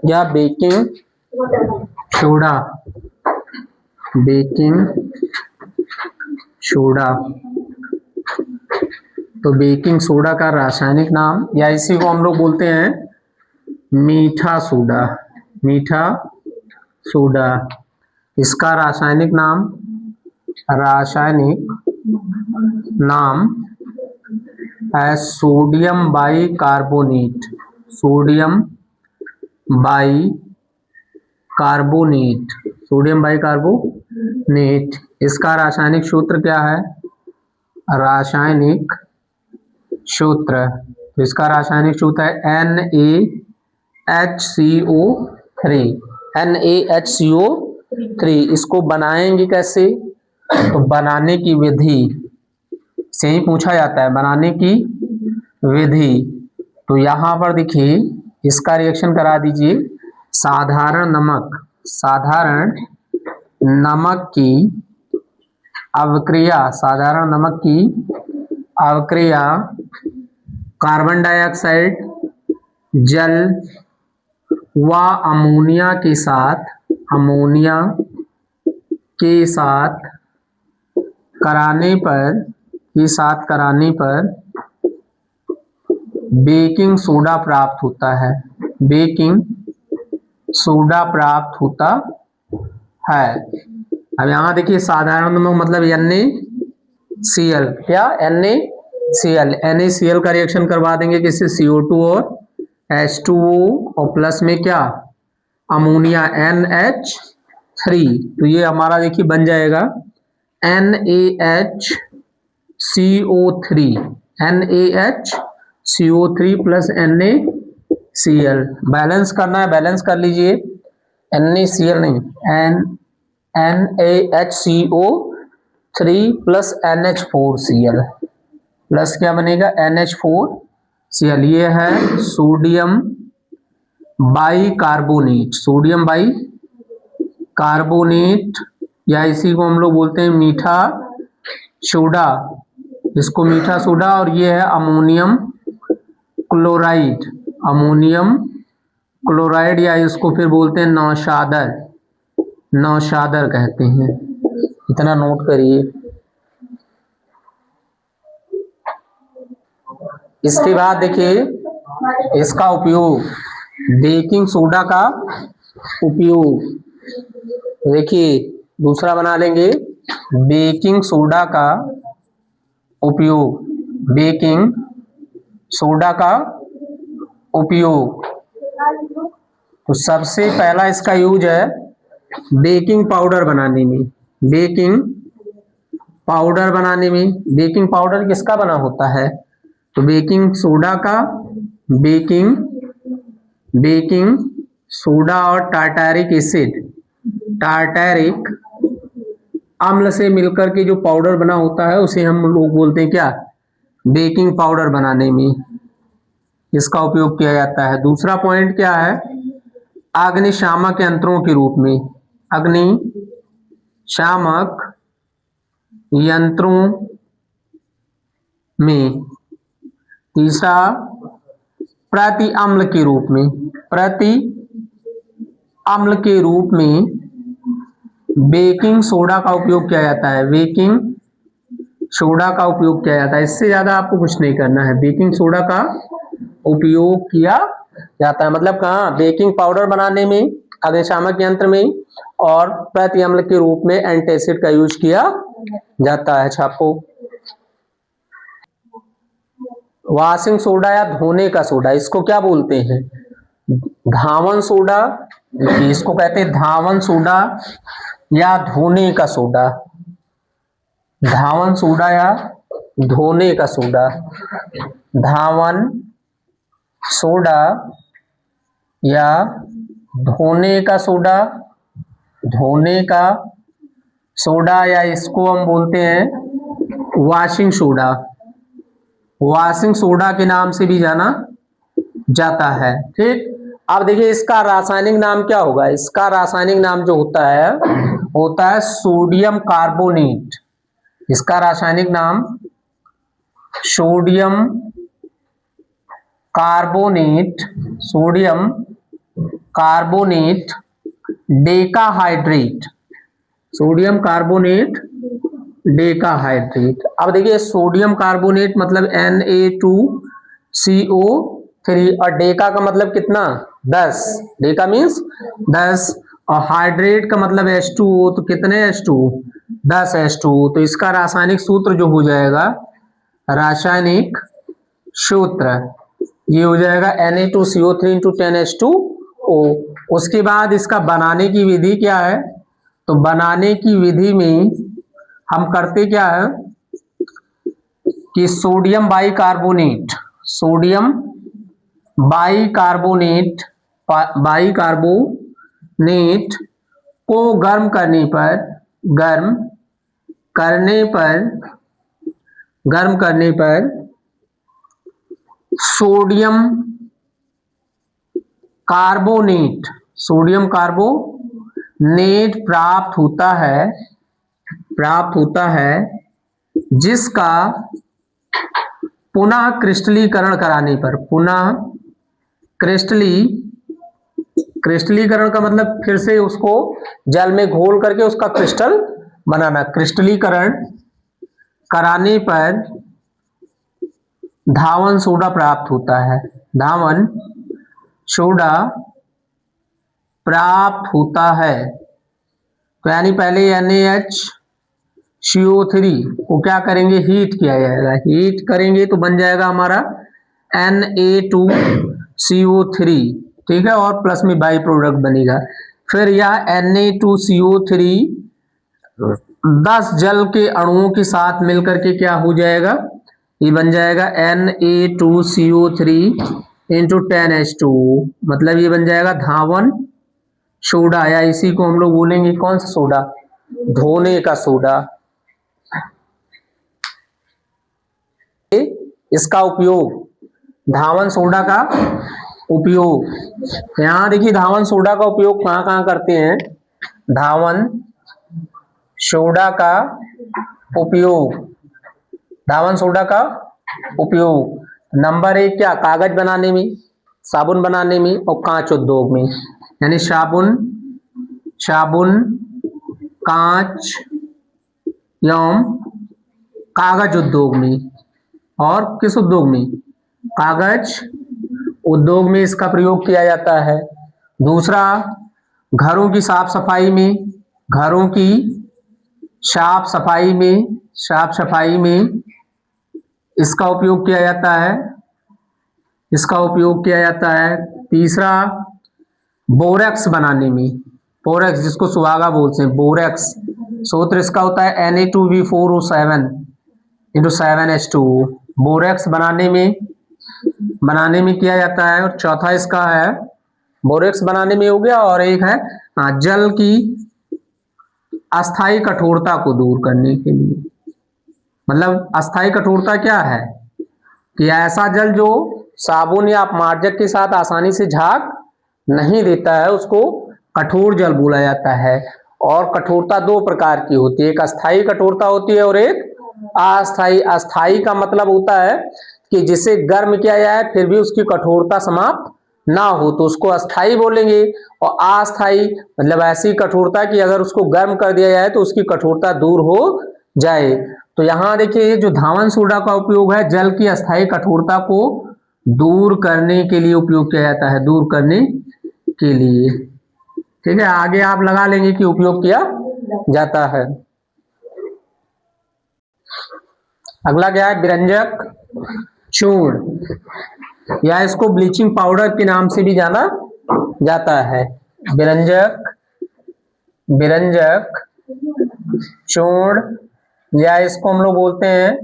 या baking soda, baking soda. तो baking soda का रासायनिक नाम, या इसी को हम लोग बोलते हैं मीठा सोडा, मीठा सोडा। इसका रासायनिक नाम, रासायनिक नाम है sodium bicarbonate, sodium bicarbonate, sodium bicarbonate. इसका रासायनिक सूत्र क्या है? रासायनिक सूत्र, तो इसका रासायनिक सूत्र है NaHCO3, NaHCO3। इसको बनाएंगे कैसे? तो बनाने की विधि से ही पूछा जाता है, बनाने की विधि। तो यहां पर देखिए, इसका रिएक्शन करा दीजिए। साधारण नमक, साधारण नमक की अवक्रिया, साधारण नमक की अवक्रिया कार्बन डाइऑक्साइड, जल व अमोनिया के साथ, अमोनिया के साथ कराने पर, के साथ कराने पर बेकिंग सोडा प्राप्त होता है, बेकिंग सोडा प्राप्त होता है। अब यहां देखिए, साधारण नमक मतलब NaCl, क्या NaCl, NaCl का रिएक्शन करवा देंगे किससे? CO2 और H2O, और प्लस में क्या? Ammonia NH3। तो ये हमारा देखिए बन जाएगा NaHCO3, NaHCO3 plus NaCl। Balance करना है, बैलेंस कर लीजिए। NaCl नहीं, NaHCO3 प्लस NH4Cl, प्लस क्या बनेगा? NH4Cl। ये है सोडियम बाइकार्बोनेट, सोडियम बाइकार्बोनेट, या इसी को हम लोग बोलते हैं मीठा सोडा, इसको मीठा सोडा। और ये है अमोनियम क्लोराइड, अमोनियम क्लोराइड, या इसको फिर बोलते हैं नौशादर, नौशादर कहते हैं। इतना नोट करिए। इसके बाद देखिए, इसका उपयोग, बेकिंग सोडा का उपयोग, देखिए दूसरा बना लेंगे, बेकिंग सोडा का उपयोग, बेकिंग सोडा का उपयोग। तो सबसे पहला इसका यूज है बेकिंग पाउडर बनाने में, बेकिंग पाउडर बनाने में। बेकिंग पाउडर किसका बना होता है? तो बेकिंग सोडा का, बेकिंग सोडा और टार्टारिक एसिड, टार्टारिक अम्ल से मिलकर के जो पाउडर बना होता है उसे हम लोग बोलते हैं क्या? बेकिंग पाउडर बनाने में इसका उपयोग किया जाता है। दूसरा पॉइंट क्या है? अग्निशामक यंत्रों के रूप में, अग्निशामक यंत्रों में। तीसरा, प्रति अम्ल के रूप में, प्रति अम्ल के रूप में बेकिंग सोडा का उपयोग किया जाता है, बेकिंग सोडा का उपयोग किया जाता है। इससे ज्यादा आपको कुछ नहीं करना है, बेकिंग सोडा का उपयोग किया जाता है। मतलब कहाँ? बेकिंग पाउडर बनाने में, अग्निशामक यंत्र में, और प्रति अम्ल के रूप में एंटासिड का यूज किया जाता है। छापो। वॉशिंग सोडा या धोने का सोडा, इसको क्या बोलते हैं? धावन सोडा, इसको कहते हैं धावन सोडा या धोने का सोडा, धावन सोडा या धोने का सोडा। धावन सोडा या धोने का सोडा, धोने का सोडा, या इसको हम बोलते हैं वॉशिंग सोडा, वॉशिंग सोडा के नाम से भी जाना जाता है। ठीक। अब देखिए, इसका रासायनिक नाम क्या होगा? इसका रासायनिक नाम जो होता है सोडियम कार्बोनेट। इसका रासायनिक नाम sodium carbonate, sodium carbonate decahydrate, sodium carbonate decahydrate. अब देखिए सोडियम कार्बोनेट मतलब Na2CO3 और डेका का मतलब कितना 10, डेका मीन्स 10 और हाइड्रेट का मतलब H2O, तो कितने H2 10 H2O। तो इसका रासायनिक सूत्र जो हो जाएगा, रासायनिक सूत्र ये हो जाएगा Na2CO3 इंटू 10H2O। उसके बाद इसका बनाने की विधि क्या है, तो बनाने की विधि में हम करते क्या है कि sodium bicarbonate, sodium bicarbonate bicarbonate को गर्म करने पर सोडियम कार्बोनेट प्राप्त होता है जिसका पुनः क्रिस्टलीकरण कराने पर, पुनः क्रिस्टलीकरण का मतलब फिर से उसको जल में घोल करके उसका क्रिस्टल बनाना, क्रिस्टलीकरण कराने पर धावन सोडा प्राप्त होता है, धावन सोडा प्राप्त होता है। तो यानी पहले NaHCO3 को क्या करेंगे, हीट किया जाएगा, हीट करेंगे तो बन जाएगा हमारा Na2CO3, ठीक है, और प्लस में बाई प्रोडक्ट बनेगा। फिर यह Na2CO3 10 जल के अणुओं के साथ मिलकर के क्या हो जाएगा, ये बन जाएगा Na2CO3 इंटू 10H2O, मतलब ये बन जाएगा धावन सोडा, या इसी को हम लोग बोलेंगे कौन सा सोडा, धोने का सोडा। इसका उपयोग, धावन सोडा का उपयोग, यहां देखिए धावन सोडा का उपयोग कहां कहां करते हैं, धावन सोडा का उपयोग, धावन सोडा का उपयोग नंबर 1 क्या, कागज बनाने में, साबुन बनाने में और कांच उद्योग में, यानी साबुन कांच एवं कागज उद्योग में, और किस उद्योग में, कागज उद्योग में इसका प्रयोग किया जाता है। दूसरा, घरों की साफ सफाई में, घरों की साफ सफाई में इसका उपयोग किया जाता है, तीसरा, बोरेक्स बनाने में, बोरेक्स जिसको सुहागा बोलते हैं, बोरेक्स सूत्र इसका होता है Na2B4O7 इंटू 7H2O, बोरेक्स बनाने में किया जाता है। और चौथा इसका है, बोरेक्स बनाने में हो गया, और एक है जल की अस्थायी कठोरता को दूर करने के लिए। मतलब अस्थायी कठोरता क्या है कि ऐसा जल जो साबुन या अपमार्जक के साथ आसानी से झाग नहीं देता है, उसको कठोर जल बोला जाता है। और कठोरता 2 प्रकार की होती है, एक अस्थायी कठोरता होती है और एक अस्थायी। अस्थायी का मतलब होता है कि जिसे गर्म किया जाए फिर भी उसकी कठोरता समाप्त ना हो, तो उसको अस्थायी बोलेंगे। और अस्थायी मतलब ऐसी कठोरता कि अगर उसको गर्म कर दिया जाए तो उसकी कठोरता दूर हो जाए। तो यहाँ देखिए जो धावन सोडा का उपयोग है, जल की अस्थायी कठोरता को दूर करने के लिए उपयोग किया जाता है, दूर करने के लिए, ठीक है। आगे आप लगा लेंगे कि उपयोग किया जाता है। अगला क्या है, विरंजक चूर्ण, या इसको ब्लीचिंग पाउडर के नाम से भी जाना जाता है। विरंजक चूर्ण, या इसको हम लोग बोलते हैं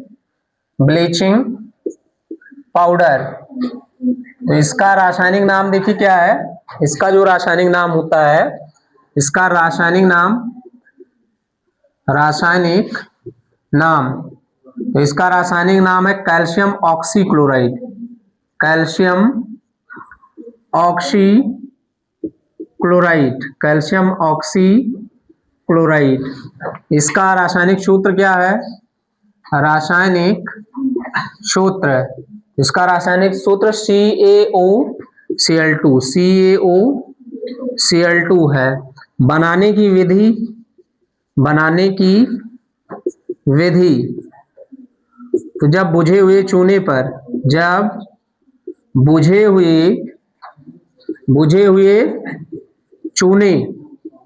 ब्लीचिंग पाउडर। तो इसका रासायनिक नाम देखिए क्या है, इसका जो रासायनिक नाम होता है, इसका रासायनिक नाम तो इसका रासायनिक नाम है कैल्शियम ऑक्सीक्लोराइड, कैल्शियम ऑक्सीक्लोराइड। इसका रासायनिक सूत्र क्या है, रासायनिक सूत्र, इसका रासायनिक सूत्र CaOCl2, Cl2 है। बनाने की विधि, तो जब बुझे हुए चूने पर, चूने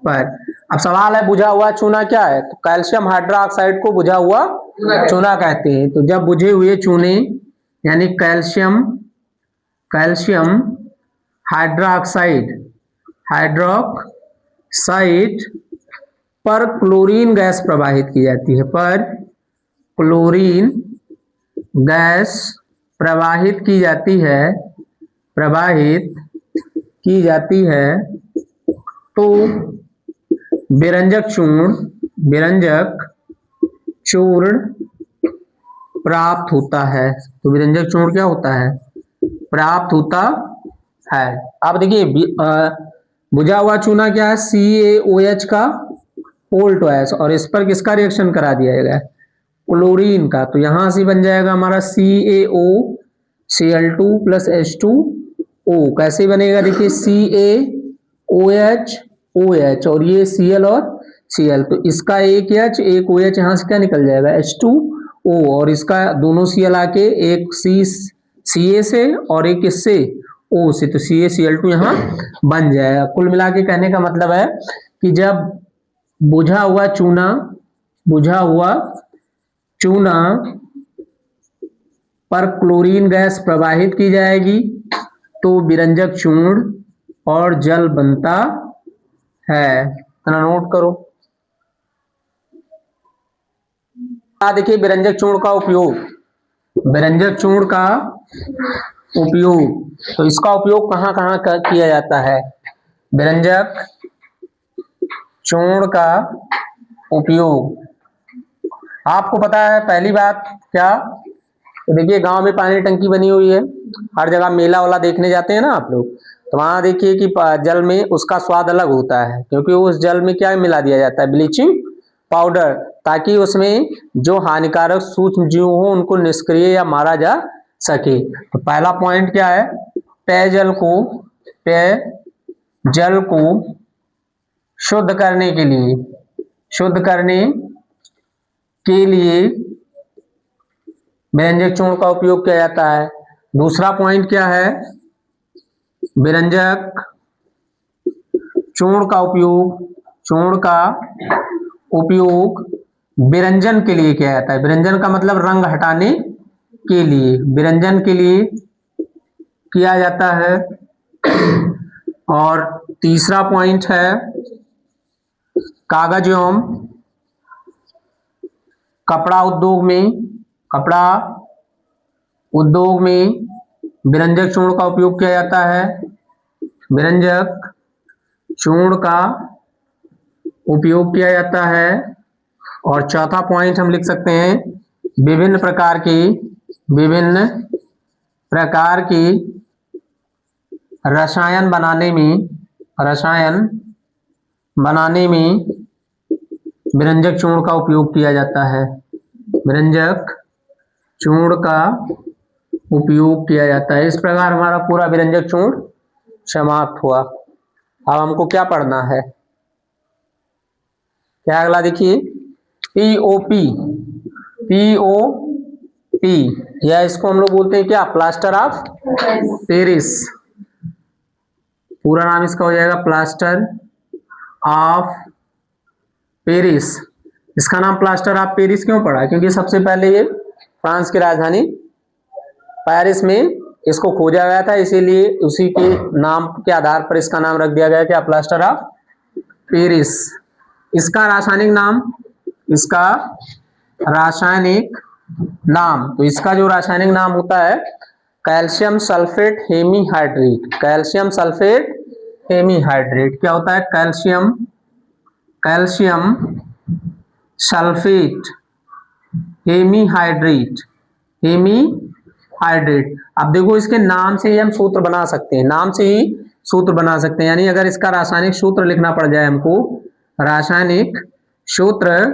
पर, अब सवाल है बुझा हुआ चूना क्या है, तो कैल्शियम हाइड्रोक्साइड को बुझा हुआ चूना कहते हैं। तो जब बुझे हुए चूने यानी कैल्शियम हाइड्रोक्साइड पर क्लोरीन गैस प्रवाहित की जाती है, तो विरंजक चूर्ण प्राप्त होता है। तो विरंजक चूर्ण क्या होता है, प्राप्त होता है। अब देखिए बुझा हुआ चूना क्या है, CaOH का होल ट्वाइस, और इस पर किसका रिएक्शन करा दिया जाएगा, क्लोरीन का। तो यहां से बन जाएगा हमारा CaOCl2 प्लस H2O। कैसे बनेगा, देखिए CaOH और ये Cl और Cl, तो इसका एक OH यहां से क्या निकल जाएगा, H2O, और इसका दोनों Cl आके एक Ca से और एक इससे O से, तो CaCl2 यहाँ बन जाएगा। कुल मिला के कहने का मतलब है कि जब बुझा हुआ चूना पर क्लोरीन गैस प्रवाहित की जाएगी तो विरंजक चूर्ण और जल बनता है। नोट करो। देखिए विरंजक चूर्ण का उपयोग, तो इसका उपयोग कहाँ कहाँ किया जाता है। विरंजक चूर्ण का उपयोग आपको पता है, पहली बात क्या, तो देखिए गांव में पानी टंकी बनी हुई है, हर जगह मेला वाला देखने जाते हैं ना आप लोग, तो वहां देखिए कि जल में उसका स्वाद अलग होता है, क्योंकि उस जल में क्या मिला दिया जाता है, ब्लीचिंग पाउडर, ताकि उसमें जो हानिकारक सूक्ष्म जीव हो उनको निष्क्रिय या मारा जा सके। तो पहला पॉइंट क्या है, पेयजल को शुद्ध करने के लिए विरंजक चूर्ण का उपयोग किया जाता है। दूसरा पॉइंट क्या है, विरंजक चूर्ण का उपयोग विरंजन के लिए किया जाता है। विरंजन का मतलब रंग हटाने के लिए, विरंजन के लिए किया जाता है। और तीसरा पॉइंट है कागज एवं कपड़ा उद्योग में विरंजक चूर्ण का उपयोग किया जाता है। विरंजक चूर्ण का उपयोग किया जाता है। और चौथा पॉइंट हम लिख सकते हैं, विभिन्न प्रकार की रसायन बनाने में विरंजक चूर्ण का उपयोग किया जाता है। विरंजक चूर्ण का उपयोग किया जाता है। इस प्रकार हमारा पूरा विरंजक चूर्ण समाप्त हुआ। अब हमको क्या पढ़ना है, क्या अगला देखिए, पीओपी, या इसको हम लोग बोलते हैं क्या, प्लास्टर ऑफ पेरिस। पूरा नाम इसका हो जाएगा प्लास्टर ऑफ पेरिस। इसका नाम प्लास्टर ऑफ पेरिस क्यों पड़ा, क्योंकि सबसे पहले ये फ्रांस की राजधानी पेरिस में इसको खोजा गया था, इसीलिए उसी के नाम के आधार पर इसका नाम रख दिया गया क्या, प्लास्टर ऑफ पेरिस। इसका रासायनिक नाम, तो इसका जो रासायनिक नाम होता है कैल्शियम सल्फेट हेमीहाइड्रेट। क्या होता है, कैल्शियम सल्फेट हेमीहाइड्रेट। अब देखो इसके नाम से ही हम सूत्र बना सकते हैं, यानी अगर इसका रासायनिक सूत्र लिखना पड़ जाए हमको, रासायनिक सूत्र,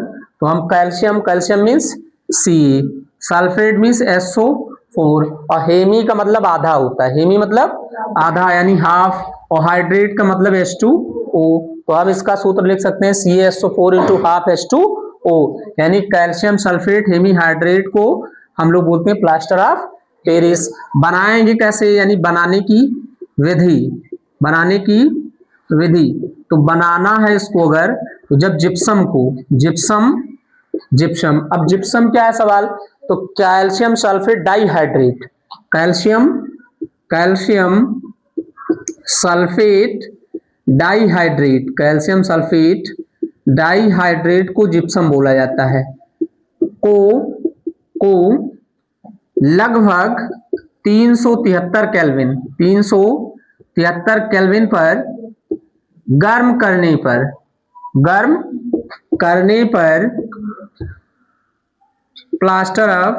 तो हम कैल्शियम मीन्स सी, सल्फेट मीन्स SO4, और हेमी का मतलब आधा होता है, हेमी मतलब आधा यानी हाफ, और हाइड्रेट का मतलब H2O। तो अब इसका सूत्र लिख सकते हैं CaSO4 इंटू हाफ H2O, यानी कैल्शियम सल्फेट हेमीहाइड्रेट को हम लोग बोलते हैं प्लास्टर ऑफ पेरिस। बनाएंगे कैसे, यानी बनाने की विधि, बनाने की विधि तो बनाना है इसको अगर, तो जब जिप्सम को जिप्सम अब जिप्सम क्या है सवाल, तो calcium sulphate dihydrate, calcium sulphate dihydrate, calcium sulphate dihydrate को जिप्सम बोला जाता है। को लगभग 373 केल्विन पर गर्म करने पर प्लास्टर ऑफ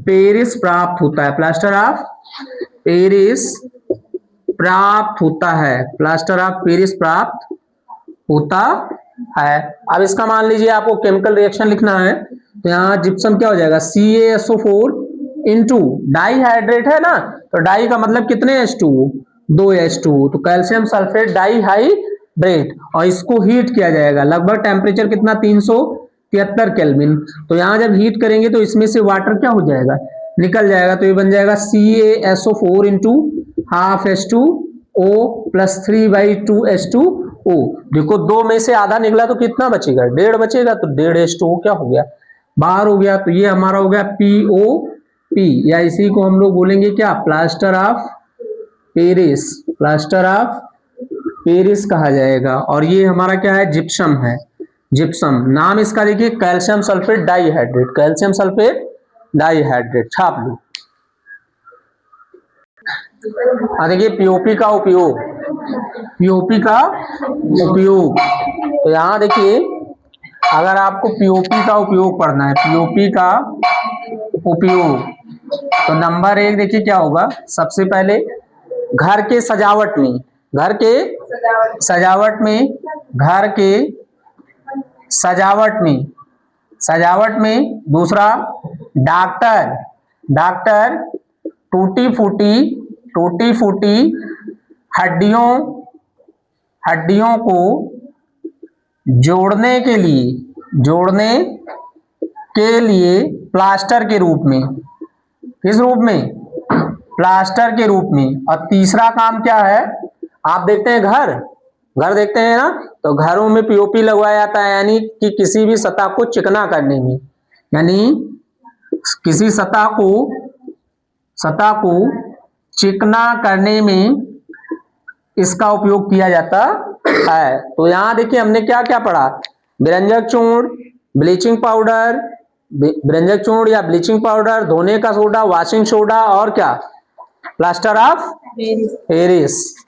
पेरिस प्राप्त होता है, प्लास्टर ऑफ पेरिस प्राप्त होता है, प्लास्टर ऑफ पेरिस प्राप्त होता है। अब इसका मान लीजिए आपको केमिकल रिएक्शन लिखना है, तो यहाँ जिप्सम क्या हो जाएगा CaSO4 इंटू डाइहाइड्रेट है ना, तो डाई का मतलब कितने H2O, 2 H2O, तो कैल्शियम सल्फेट डाइहाइड्रेट, और इसको हीट किया जाएगा लगभग टेम्परेचर कितना 373 केल्विन। तो यहाँ जब हीट करेंगे तो इसमें से वाटर क्या हो जाएगा, निकल जाएगा, तो ये बन जाएगा CaSO4 into half H2O plus 3/2 H2O। देखो 2 में से आधा निकला तो कितना बचेगा, 1.5 बचेगा, तो 1.5 H2O क्या हो गया, बाहर हो गया। तो ये हमारा हो गया POP, या इसी को हम लोग बोलेंगे क्या, plaster of Paris, plaster of Paris कहा जाएगा। और ये हमारा क्या है, जिप्सम है, जिप्सम नाम इसका देखिए calcium sulphate dihydrate, calcium sulphate dihydrate, छाप लो। देखिए पीओपी का उपयोग, पीओपी का उपयोग, तो यहां देखिए अगर आपको पीओपी का उपयोग पढ़ना है, पीओपी का उपयोग, तो नंबर 1 देखिए क्या होगा, सबसे पहले घर के सजावट में, घर के सजावट में, घर के सजावट में, सजावट में। दूसरा डॉक्टर टूटी फूटी हड्डियों को जोड़ने के लिए प्लास्टर के रूप में, किस रूप में, प्लास्टर के रूप में। और तीसरा काम क्या है, आप देखते हैं घर देखते हैं ना, तो घरों में पीओपी लगवाया जाता है, यानी कि किसी भी सतह को चिकना करने में, यानी किसी सतह को चिकना करने में इसका उपयोग किया जाता है। तो यहां देखिए हमने क्या क्या पढ़ा, व्यंजक चूर्ण, ब्लीचिंग पाउडर, व्यंजक चूर्ण या ब्लीचिंग पाउडर, धोने का सोडा, वॉशिंग सोडा, और क्या, प्लास्टर ऑफ पेरिस।